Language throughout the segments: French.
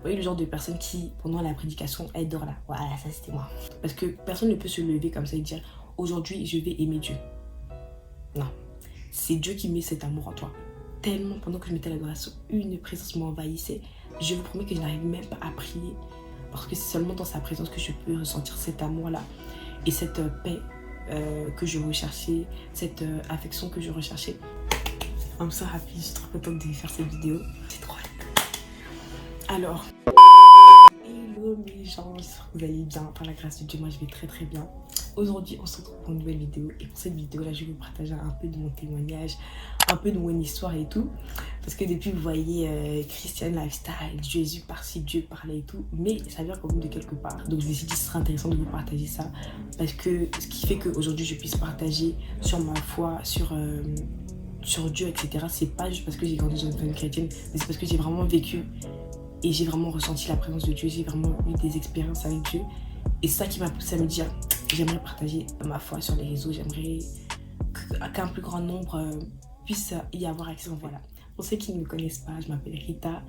voyez le genre de personne qui, pendant la prédication, elle dort là. Voilà, ça c'était moi. Parce que personne ne peut se lever comme ça et dire « Aujourd'hui, je vais aimer Dieu ». Non. C'est Dieu qui met cet amour en toi. Tellement, pendant que je mettais l'adoration, une présence m'envahissait. Je vous promets que je n'arrive même pas à prier. Parce que c'est seulement dans sa présence que je peux ressentir cet amour-là. Et cette paix que je recherchais, cette affection que je recherchais. I'm so happy, je suis trop contente de faire cette vidéo. C'est trop cool. Alors, hello mes gens, j'espère que vous allez bien. Par la grâce de Dieu, moi je vais très très bien. Aujourd'hui, on se retrouve pour une nouvelle vidéo. Et pour cette vidéo-là, je vais vous partager un peu de mon témoignage, un peu de mon histoire et tout. Parce que depuis, vous voyez Christian Lifestyle, Jésus par-ci, Dieu par-là et tout. Mais ça vient quand même de quelque part. Donc je me suis dit que ce serait intéressant de vous partager ça. Parce que ce qui fait qu'aujourd'hui, je puisse partager sur ma foi, sur Dieu, etc. C'est pas juste parce que j'ai grandi dans une famille chrétienne, mais c'est parce que j'ai vraiment vécu et j'ai vraiment ressenti la présence de Dieu. J'ai vraiment eu des expériences avec Dieu. Et c'est ça qui m'a poussé à me dire, j'aimerais partager ma foi sur les réseaux, j'aimerais qu'un plus grand nombre puisse y avoir accès. Voilà. Pour ceux qui ne me connaissent pas, je m'appelle Rita.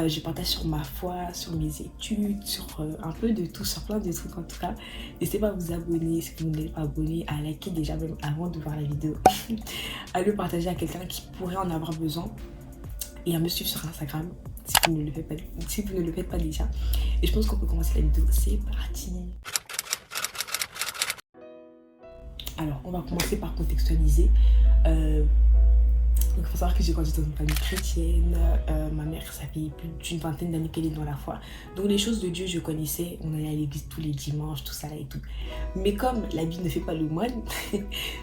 Je partage sur ma foi, sur mes études, sur un peu de tout, sur plein de trucs en tout cas. N'hésitez pas à vous abonner si vous n'êtes pas abonné, à liker déjà même avant de voir la vidéo, à le partager à quelqu'un qui pourrait en avoir besoin et à me suivre sur Instagram si vous ne le faites pas déjà. Et je pense qu'on peut commencer la vidéo. C'est parti. Alors, on va commencer par contextualiser. Donc il faut savoir que j'ai grandi dans une famille chrétienne, ma mère ça fait plus d'une vingtaine d'années qu'elle est dans la foi. Donc les choses de Dieu je connaissais, on allait à l'église tous les dimanches, tout ça là et tout. Mais comme la Bible ne fait pas le moine,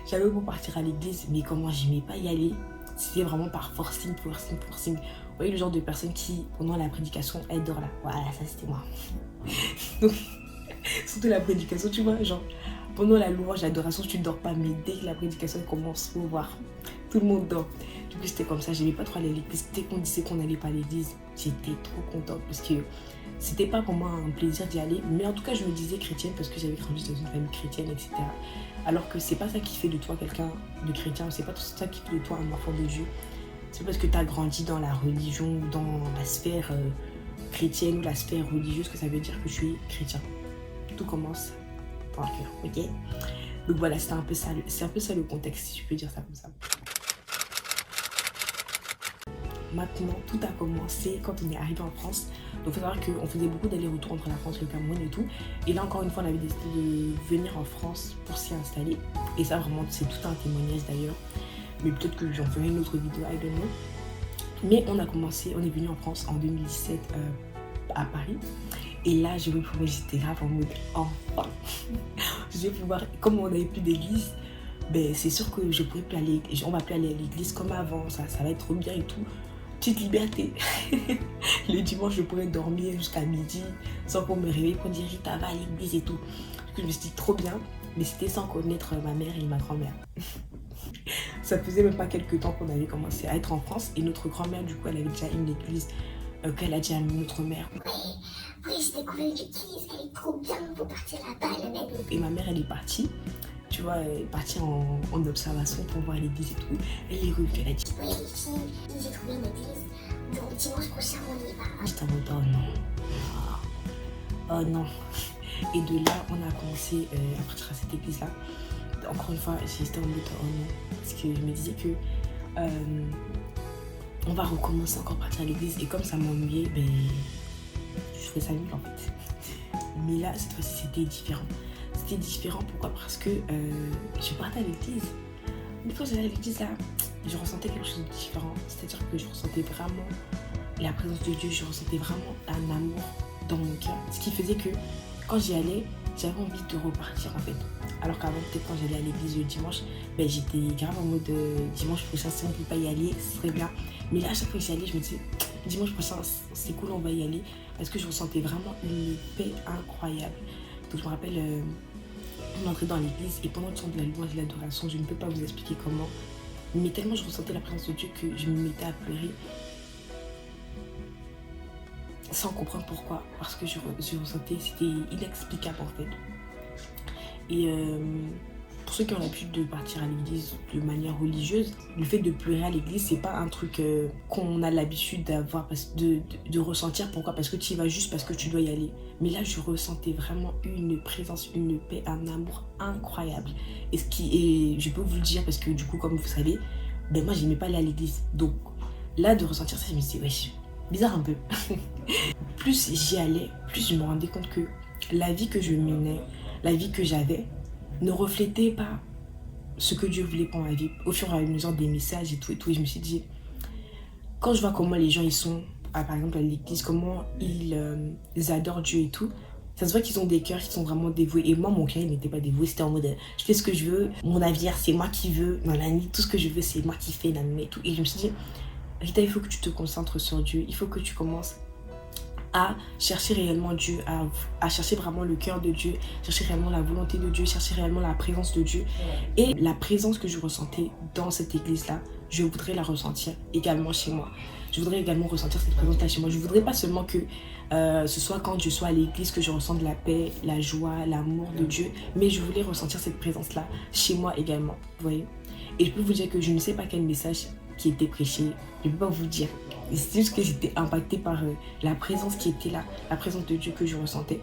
j'avais beau partir à l'église, mais comment j'aimais pas y aller, c'était vraiment par forcing. Vous voyez le genre de personne qui, pendant la prédication, elle dort là. Voilà, ça c'était moi. Donc, surtout la prédication, tu vois, genre, pendant la louange, l'adoration, tu ne dors pas, mais dès que la prédication commence, faut voir, tout le monde dort. Du coup, c'était comme ça, j'aimais pas trop aller à l'église. Dès qu'on disait qu'on n'allait pas à l'église, j'étais trop contente parce que c'était pas pour moi un plaisir d'y aller. Mais en tout cas, je me disais chrétienne parce que j'avais grandi dans une famille chrétienne, etc. Alors que c'est pas ça qui fait de toi quelqu'un de chrétien, c'est pas tout ça qui fait de toi un enfant de Dieu. C'est parce que tu as grandi dans la religion ou dans la sphère chrétienne ou la sphère religieuse que ça veut dire que tu es chrétien. Tout commence par le cœur, ok? Donc voilà, c'est un peu ça le contexte, si je peux dire ça comme ça. Maintenant, tout a commencé quand on est arrivé en France. Donc il faut savoir qu'on faisait beaucoup d'allers-retours entre la France, le Cameroun et tout. Et là encore une fois, on avait décidé de venir en France pour s'y installer. Et ça vraiment, c'est tout un témoignage d'ailleurs. Mais peut-être que j'en ferai une autre vidéo, I don't know. Mais on est venu en France en 2017 à Paris. Et là, je vais pouvoir, j'étais grave en mode enfin. Je vais pouvoir, comme on n'avait plus d'église, ben, c'est sûr que je pourrais plus aller, on va plus aller à l'église comme avant, ça va être trop bien et tout. Petite liberté. Le dimanche, je pourrais dormir jusqu'à midi sans qu'on me réveille pour dire Rita va à l'église et tout. Du coup, je me suis dit trop bien, mais c'était sans connaître ma mère et ma grand-mère. Ça faisait même pas quelques temps qu'on avait commencé à être en France et notre grand-mère, du coup, elle avait déjà une église qu'elle a dit à notre mère. Oui, j'ai découvert l'église, elle est trop bien, faut partir là-bas, le même. Et ma mère, elle est partie. Tu vois, elle est partie en observation pour voir l'église et tout. Elle est revenue, elle a dit oui, j'ai trouvé une église, donc dimanche prochain on y va. J'étais en mode oh non, oh non. Et de là, on a commencé à partir à cette église-là. Encore une fois, j'étais en mode oh non, parce que je me disais que on va recommencer encore à partir à l'église. Et comme ça m'ennuyait, ben, je ferais ça nul en fait. Mais là, cette fois-ci, c'était différent. C'était différent, pourquoi? Parce que je partais à l'église. Une fois que j'allais à l'église, là, je ressentais quelque chose de différent. C'est-à-dire que je ressentais vraiment la présence de Dieu, je ressentais vraiment un amour dans mon cœur. Ce qui faisait que quand j'y allais, j'avais envie de repartir en fait. Alors qu'avant, peut-être quand j'allais à l'église le dimanche, ben, j'étais grave en mode dimanche prochain, si on ne peut pas y aller, ce serait bien. Mais là, à chaque fois que j'y allais, je me disais dimanche prochain, c'est cool, on va y aller. Parce que je ressentais vraiment une paix incroyable. Donc je me rappelle, on entrait dans l'église et pendant le temps de la louange et de l'adoration, je ne peux pas vous expliquer comment, mais tellement je ressentais la présence de Dieu que je me mettais à pleurer sans comprendre pourquoi, parce que je ressentais, c'était inexplicable en fait. Et pour ceux qui ont l'habitude de partir à l'église de manière religieuse, le fait de pleurer à l'église, c'est pas un truc qu'on a l'habitude d'avoir, de ressentir. Pourquoi? Parce que tu y vas juste parce que tu dois y aller. Mais là, je ressentais vraiment une présence, une paix, un amour incroyable. Et je peux vous le dire parce que du coup, comme vous savez, ben moi, j'aimais pas aller à l'église. Donc là, de ressentir ça, je me disais, wesh, bizarre un peu. Plus j'y allais, plus je me rendais compte que la vie que je menais, la vie que j'avais, ne reflétait pas ce que Dieu voulait pour ma vie. Au fur et à mesure des messages et tout, et je me suis dit, quand je vois comment les gens ils sont, par exemple à l'église, comment ils adorent Dieu et tout, ça se voit qu'ils ont des cœurs qui sont vraiment dévoués. Et moi, mon cœur, il n'était pas dévoué. C'était en mode, je fais ce que je veux, mon avenir, c'est moi qui veux, tout ce que je veux, c'est moi qui fais, et tout. Et je me suis dit, Rita, il faut que tu te concentres sur Dieu. Il faut que tu commences à chercher réellement Dieu, à chercher vraiment le cœur de Dieu, chercher réellement la volonté de Dieu, chercher réellement la présence de Dieu. Et la présence que je ressentais dans cette église-là, je voudrais la ressentir également chez moi. Je voudrais également ressentir cette présence-là chez moi. Je voudrais pas seulement que ce soit quand je sois à l'église que je ressente la paix, la joie, l'amour de Dieu, mais je voulais ressentir cette présence-là chez moi également. Vous voyez? Et je peux vous dire que je ne sais pas quel message qui était prêché, je ne peux pas vous dire. C'est juste que j'étais impactée par la présence qui était là, la présence de Dieu que je ressentais.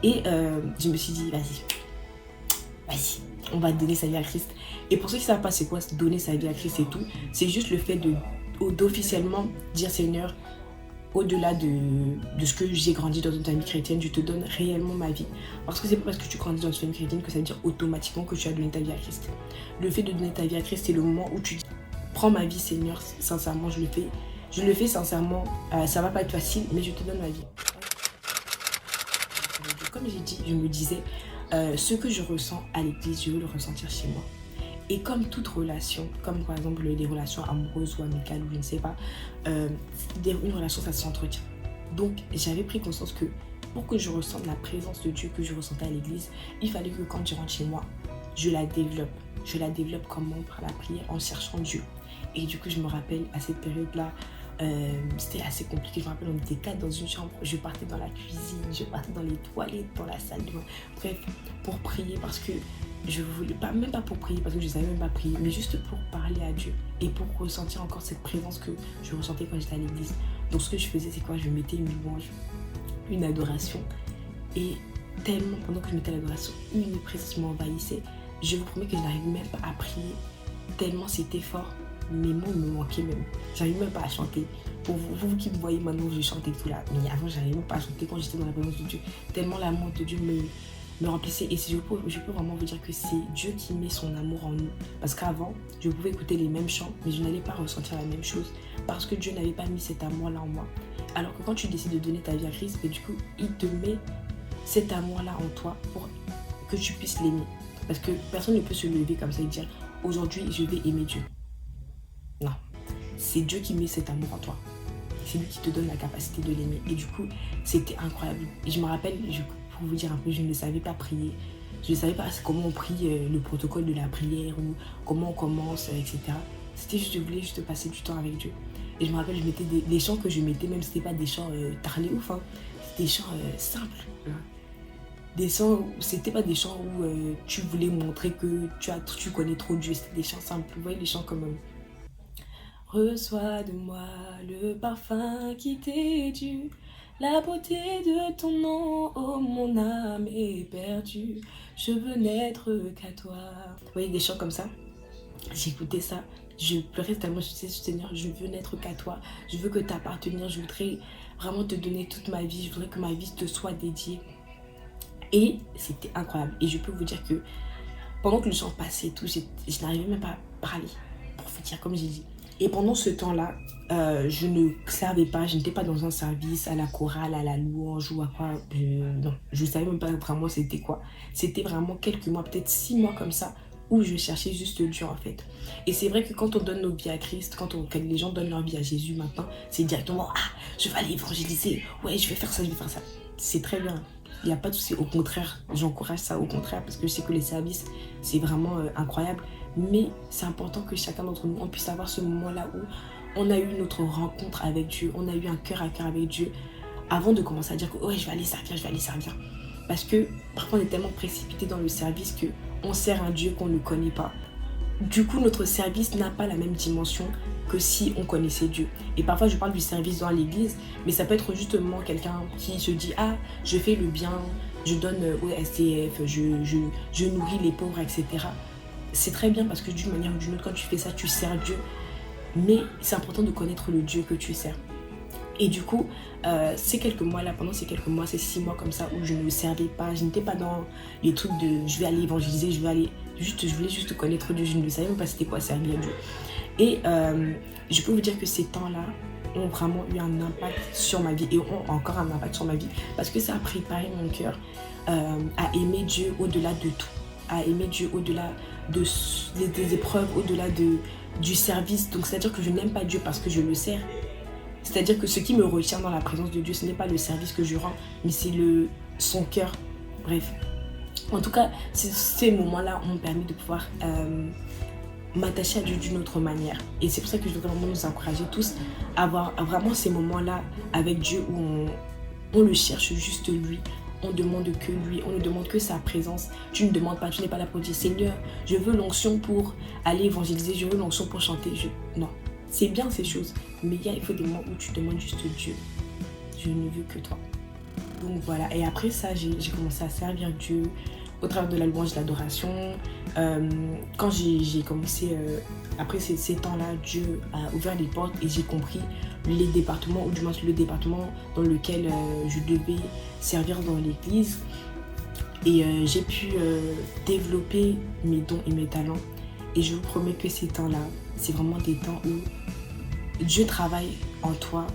Et je me suis dit, vas-y, on va donner sa vie à Christ. Et pour ceux qui ne savent pas c'est quoi donner sa vie à Christ et tout, c'est juste le fait d'officiellement dire Seigneur, au-delà de ce que j'ai grandi dans une famille chrétienne, je te donne réellement ma vie. Parce que c'est pas parce que tu grandis dans une famille chrétienne que ça veut dire automatiquement que tu as donné ta vie à Christ. Le fait de donner ta vie à Christ, c'est le moment où tu dis, prends ma vie Seigneur, sincèrement je le fais. Je le fais sincèrement, ça va pas être facile, mais je te donne ma vie. Comme j'ai dit, je me disais, ce que je ressens à l'église, je veux le ressentir chez moi. Et comme toute relation, comme par exemple des relations amoureuses ou amicales ou je ne sais pas, une relation ça s'entretient. Donc j'avais pris conscience que pour que je ressente la présence de Dieu que je ressentais à l'église, il fallait que quand je rentre chez moi, je la développe. Je la développe comment? Par la prière, en cherchant Dieu. Et du coup je me rappelle à cette période-là, c'était assez compliqué. Je me rappelle, on était 4 dans une chambre. Je partais dans la cuisine, je partais dans les toilettes, dans la salle de bain. Bref, pour prier parce que je voulais pas, même pas pour prier parce que je savais même pas prier, mais juste pour parler à Dieu et pour ressentir encore cette présence que je ressentais quand j'étais à l'église. Donc ce que je faisais, c'est quoi? Je mettais une louange, une adoration, et tellement pendant que je mettais l'adoration, une présence m'envahissait. Je vous promets que je n'arrivais même pas à prier tellement c'était fort. Mes mots me manquaient même. J'arrivais même pas à chanter. Pour vous qui me voyez maintenant, je chante et tout là. Mais avant, j'arrivais même pas à chanter quand j'étais dans la présence de Dieu. Tellement l'amour de Dieu me remplissait. Et si je peux vraiment vous dire que c'est Dieu qui met son amour en nous. Parce qu'avant, je pouvais écouter les mêmes chants, mais je n'allais pas ressentir la même chose. Parce que Dieu n'avait pas mis cet amour-là en moi. Alors que quand tu décides de donner ta vie à Christ, et du coup, il te met cet amour-là en toi pour que tu puisses l'aimer. Parce que personne ne peut se lever comme ça et dire « Aujourd'hui, je vais aimer Dieu ». Non, c'est Dieu qui met cet amour en toi. C'est lui qui te donne la capacité de l'aimer. Et du coup, c'était incroyable. Et je me rappelle, pour vous dire un peu, je ne savais pas prier. Je ne savais pas comment on prie, le protocole de la prière ou comment on commence, etc. C'était juste, je voulais juste passer du temps avec Dieu. Et je me rappelle, je mettais les chants que je mettais, même si ce n'était pas des chants tarlés ouf, hein, c'était des chants simples. Des chants, c'était pas des chants où tu voulais montrer que tu connais trop Dieu. C'était des chants simples. Vous voyez, les chants comme... Reçois de moi le parfum qui t'est dû, la beauté de ton nom, oh mon âme est perdue, je veux n'être qu'à toi. Vous voyez des chants comme ça? J'écoutais ça, je pleurais tellement, je disais Seigneur, je veux n'être qu'à toi, je veux que t'appartenir, je voudrais vraiment te donner toute ma vie, je voudrais que ma vie te soit dédiée. Et c'était incroyable. Et je peux vous dire que pendant que le chant passait et tout, je n'arrivais même pas à parler, pour vous dire, comme j'ai dit. Et pendant ce temps-là, je ne servais pas, je n'étais pas dans un service à la chorale, à la louange ou à quoi. Non, je ne savais même pas vraiment c'était quoi. C'était vraiment quelques mois, peut-être 6 mois comme ça, où je cherchais juste Dieu en fait. Et c'est vrai que quand on donne nos vies à Christ, quand les gens donnent leur vie à Jésus maintenant, c'est directement « Ah, je vais aller évangéliser, ouais, je vais faire ça, je vais faire ça ». C'est très bien. Il n'y a pas de souci, au contraire, j'encourage ça, au contraire, parce que je sais que les services, c'est vraiment incroyable. Mais c'est important que chacun d'entre nous, on puisse avoir ce moment-là où on a eu notre rencontre avec Dieu, on a eu un cœur à cœur avec Dieu, avant de commencer à dire que ouais, je vais aller servir. Parce que parfois on est tellement précipité dans le service on sert un Dieu qu'on ne connaît pas. Du coup, notre service n'a pas la même dimension que si on connaissait Dieu. Et parfois, je parle du service dans l'église, mais ça peut être justement quelqu'un qui se dit « Ah, je fais le bien, je donne au SDF, je nourris les pauvres, etc. » C'est très bien parce que d'une manière ou d'une autre, quand tu fais ça, tu sers Dieu. Mais c'est important de connaître le Dieu que tu sers. Et du coup, ces quelques mois-là, pendant ces quelques mois, ces 6 mois comme ça où je ne servais pas, je n'étais pas dans les trucs de je vais aller évangéliser, je voulais juste connaître Dieu, je ne savais même pas c'était quoi servir Dieu. Et je peux vous dire que ces temps-là ont vraiment eu un impact sur ma vie et ont encore un impact sur ma vie parce que ça a préparé mon cœur à aimer Dieu au-delà de tout, à aimer Dieu au-delà des épreuves, au-delà du service. Donc c'est-à-dire que je n'aime pas Dieu parce que je le sers. C'est-à-dire que ce qui me retient dans la présence de Dieu, ce n'est pas le service que je rends, mais c'est son cœur. Bref. En tout cas, ces moments-là m'ont permis de pouvoir m'attacher à Dieu d'une autre manière. Et c'est pour ça que je voudrais vraiment nous encourager tous à avoir vraiment ces moments-là avec Dieu où on le cherche juste lui. On demande que lui, on ne demande que sa présence. Tu ne demandes pas, tu n'es pas là pour dire Seigneur, je veux l'onction pour aller évangéliser, je veux l'onction pour chanter. Non. C'est bien ces choses, mais il faut des moments où tu demandes juste Dieu. Je ne veux que toi. Donc voilà, et après ça, j'ai commencé à servir Dieu au travers de la louange, de l'adoration. Quand j'ai commencé, après ces temps-là, Dieu a ouvert les portes et j'ai compris les départements, ou du moins le département dans lequel je devais servir dans l'église. Et j'ai pu développer mes dons et mes talents. Et je vous promets que ces temps-là, c'est vraiment des temps où Dieu travaille en toi,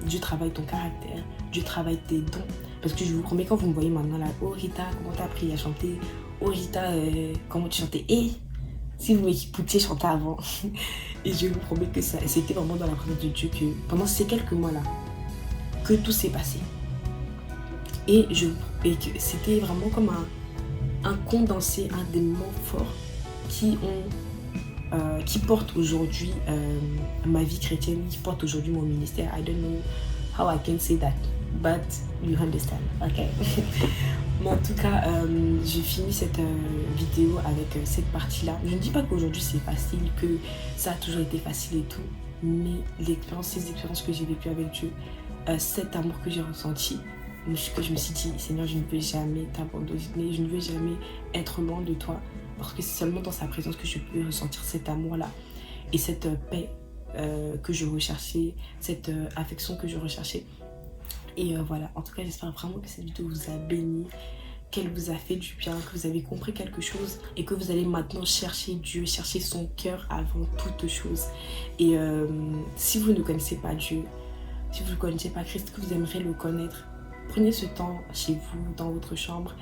Dieu travaille ton caractère, Dieu travaille tes dons. Parce que je vous promets, quand vous me voyez maintenant là, oh Rita, comment t'as appris à chanter? Oh Rita, comment tu chantais? Et si vous m'écoutiez chanter avant. Et je vous promets que c'était vraiment dans la présence de Dieu que pendant ces quelques mois-là, que tout s'est passé. Et que c'était vraiment comme un condensé, un des moments forts qui porte aujourd'hui ma vie chrétienne, qui porte aujourd'hui mon ministère. I don't know how I can say that, but you understand, ok? Mais en tout cas, je finis cette vidéo avec cette partie-là. Je ne dis pas qu'aujourd'hui c'est facile, que ça a toujours été facile et tout, mais ces expériences que j'ai vécues avec Dieu, cet amour que j'ai ressenti, que je me suis dit, Seigneur, je ne veux jamais t'abandonner, je ne veux jamais être loin de toi. Parce que c'est seulement dans sa présence que je peux ressentir cet amour-là et cette paix que je recherchais, cette affection que je recherchais. Et voilà, en tout cas, j'espère vraiment que cette vidéo vous a béni, qu'elle vous a fait du bien, que vous avez compris quelque chose et que vous allez maintenant chercher Dieu, chercher son cœur avant toute chose. Et si vous ne connaissez pas Dieu, si vous ne connaissez pas Christ, que vous aimeriez le connaître, prenez ce temps chez vous, dans votre chambre,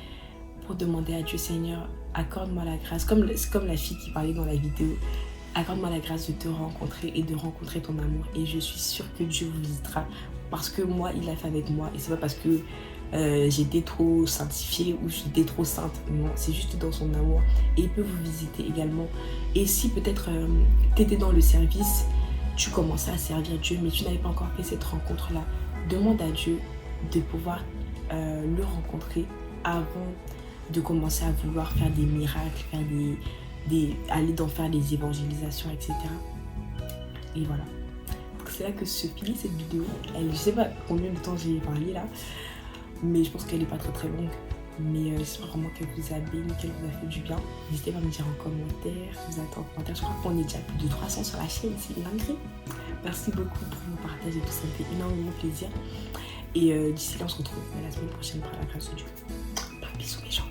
pour demander à Dieu, Seigneur, accorde-moi la grâce, comme la fille qui parlait dans la vidéo, accorde-moi la grâce de te rencontrer et de rencontrer ton amour. Et je suis sûre que Dieu vous visitera parce que moi, il l'a fait avec moi. Et c'est pas parce que j'étais trop sanctifiée ou j'étais trop sainte. Non, c'est juste dans son amour. Et il peut vous visiter également. Et si peut-être tu étais dans le service, tu commençais à servir Dieu, mais tu n'avais pas encore fait cette rencontre-là, demande à Dieu de pouvoir le rencontrer avant de commencer à vouloir faire des miracles, aller faire des évangélisations, etc. Et voilà. Donc c'est là que se finit cette vidéo. Je sais pas combien de temps j'ai parlé là, mais je pense qu'elle n'est pas très très longue. Mais j'espère vraiment qu'elle vous a béni, qu'elle vous a fait du bien. N'hésitez pas à me dire en commentaire, je vous attends en commentaire. Je crois qu'on est déjà plus de 300 sur la chaîne, c'est une dinguerie. Merci beaucoup pour vos partages et tout, ça me fait énormément plaisir. Et d'ici là, on se retrouve la semaine prochaine par la grâce de Dieu. Bisous mes gens.